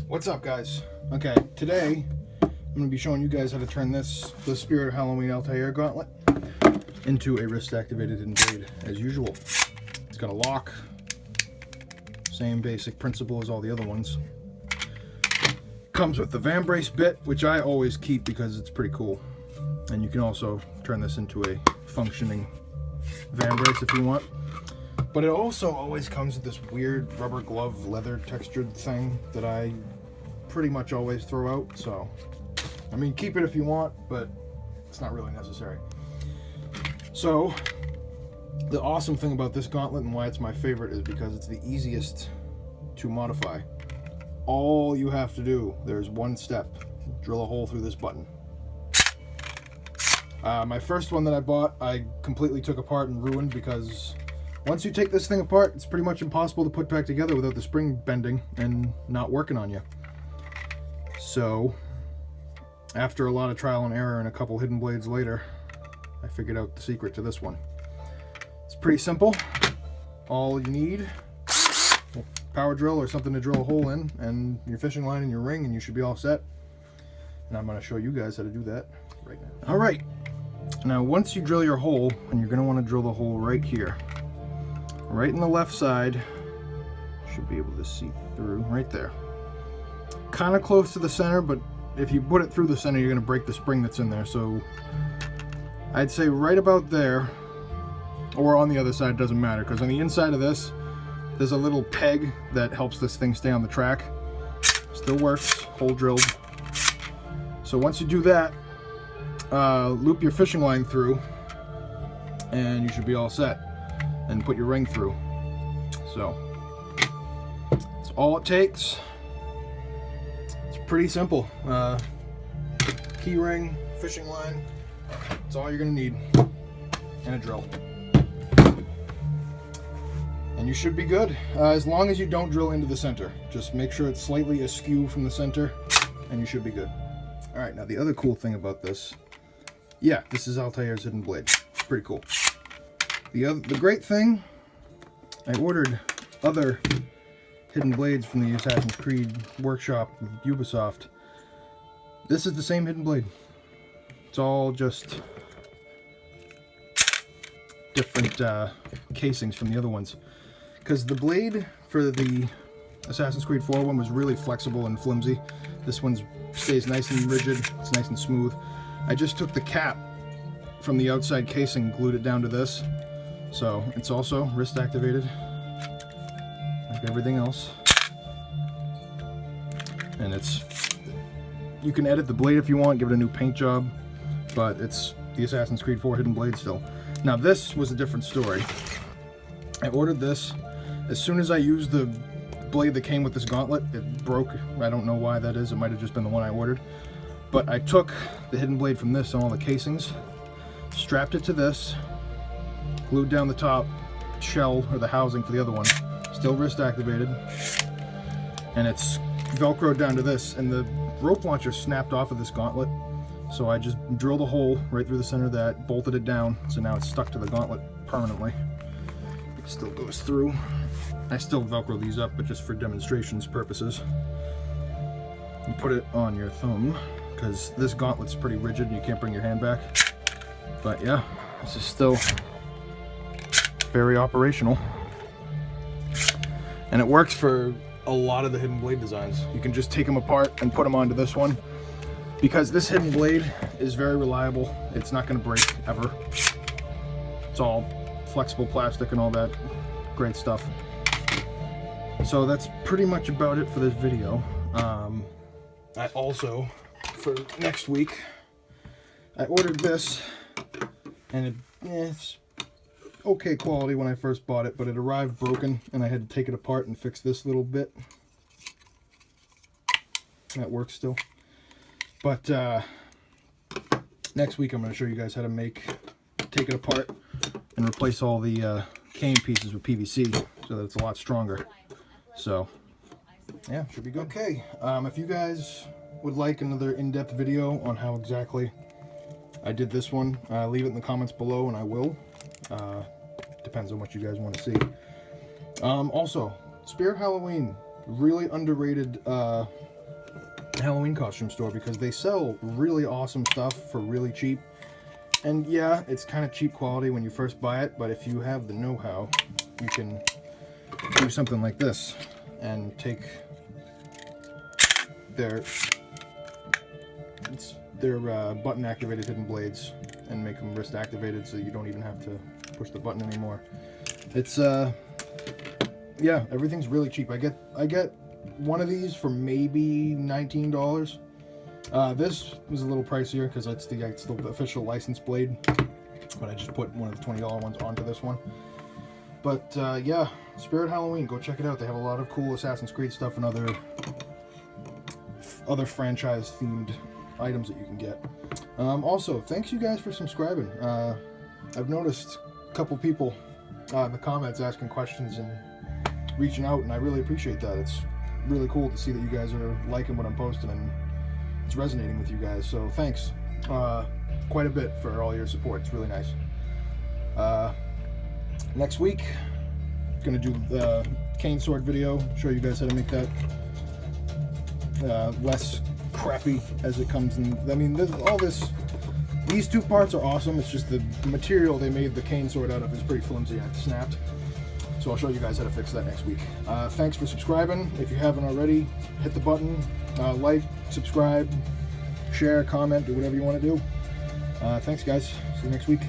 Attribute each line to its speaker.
Speaker 1: What's up, guys? Okay, today I'm going to be showing you guys how to turn the Spirit Halloween Altair gauntlet into a wrist-activated hidden blade as usual. It's got a lock, same basic principle as all the other ones. Comes with the vambrace bit, which I always keep because it's pretty cool. And you can also turn this into a functioning vambrace if you want. But it also always comes with this weird rubber glove leather textured thing that I pretty much always throw out. So, I mean, keep it if you want, but it's not really necessary. So, the awesome thing about this gauntlet and why it's my favorite is because it's the easiest to modify. All you have to do, there's one step, drill a hole through this button. My first one that I bought, I completely took apart and ruined because once you take this thing apart, it's pretty much impossible to put back together without the spring bending and not working on you. So, after a lot of trial and error and a couple hidden blades later, I figured out the secret to this one. It's pretty simple. All you need, a power drill or something to drill a hole in, and your fishing line and your ring, and you should be all set. And I'm going to show you guys how to do that right now. All right. Now, once you drill your hole, and you're going to want to drill the hole right here. Right in the left side, should be able to see through, right there. Kind of close to the center, but if you put it through the center, you're going to break the spring that's in there. So I'd say right about there, or on the other side, doesn't matter, because on the inside of this, there's a little peg that helps this thing stay on the track. Still works, hole drilled. So once you do that, loop your fishing line through, and you should be all set. And put your ring through. So that's all it takes. It's pretty simple. Key ring, fishing line, that's all you're gonna need, and a drill. And you should be good, as long as you don't drill into the center. Just make sure it's slightly askew from the center, and you should be good. All right, now the other cool thing about this, yeah, this is Altair's hidden blade. It's pretty cool. The great thing, I ordered other hidden blades from the Assassin's Creed workshop with Ubisoft. This is the same hidden blade. It's all just different casings from the other ones. Because the blade for the Assassin's Creed 4 one was really flexible and flimsy. This one stays nice and rigid, it's nice and smooth. I just took the cap from the outside casing and glued it down to this. So it's also wrist activated, like everything else. And you can edit the blade if you want, give it a new paint job, but it's the Assassin's Creed 4 hidden blade still. Now this was a different story. I ordered this. As soon as I used the blade that came with this gauntlet, it broke. I don't know why that is. It might have just been the one I ordered. But I took the hidden blade from this on all the casings, strapped it to this, glued down the top shell or the housing for the other one, still wrist activated, and it's velcroed down to this, and the rope launcher snapped off of this gauntlet, so I just drilled a hole right through the center of that, bolted it down, so now it's stuck to the gauntlet permanently. It still goes through. I still velcro these up, but just for demonstrations purposes. You put it on your thumb, because this gauntlet's pretty rigid and you can't bring your hand back. But yeah, this is still very operational, and it works for a lot of the hidden blade designs. You can just take them apart and put them onto this one, because this hidden blade is very reliable. It's not going to break ever. It's all flexible plastic and all that great stuff. So that's pretty much about it for this video. I also, for next week, I ordered this, and it's okay quality when I first bought it, but it arrived broken and I had to take it apart and fix this little bit. That works still. But next week I'm going to show you guys how to take it apart and replace all the cane pieces with PVC so that it's a lot stronger. So yeah, should be good. Okay, if you guys would like another in-depth video on how exactly I did this one, leave it in the comments below and I will. Depends on what you guys want to see. Also, Spirit Halloween, really underrated Halloween costume store because they sell really awesome stuff for really cheap. And yeah, it's kind of cheap quality when you first buy it, but if you have the know-how, you can do something like this and take their button activated hidden blades and make them wrist activated so you don't even have to push the button anymore. It's yeah, everything's really cheap. I get one of these for maybe $19. This was a little pricier because it's the official licensed blade, but I just put one of the $20 ones onto this one. But yeah, Spirit Halloween, go check it out. They have a lot of cool Assassin's Creed stuff and other franchise themed items that you can get. Also, thanks you guys for subscribing. I've noticed a couple people in the comments asking questions and reaching out, and I really appreciate that. It's really cool to see that you guys are liking what I'm posting and it's resonating with you guys, so thanks quite a bit for all your support. It's really nice. Next week, gonna do the cane sword video, show you guys how to make that less crappy as it comes in. I mean, these two parts are awesome. It's just the material they made the cane sword out of is pretty flimsy and it snapped. So I'll show you guys how to fix that next week. Thanks for subscribing. If you haven't already, hit the button, like, subscribe, share, comment, do whatever you want to do. Thanks guys. See you next week.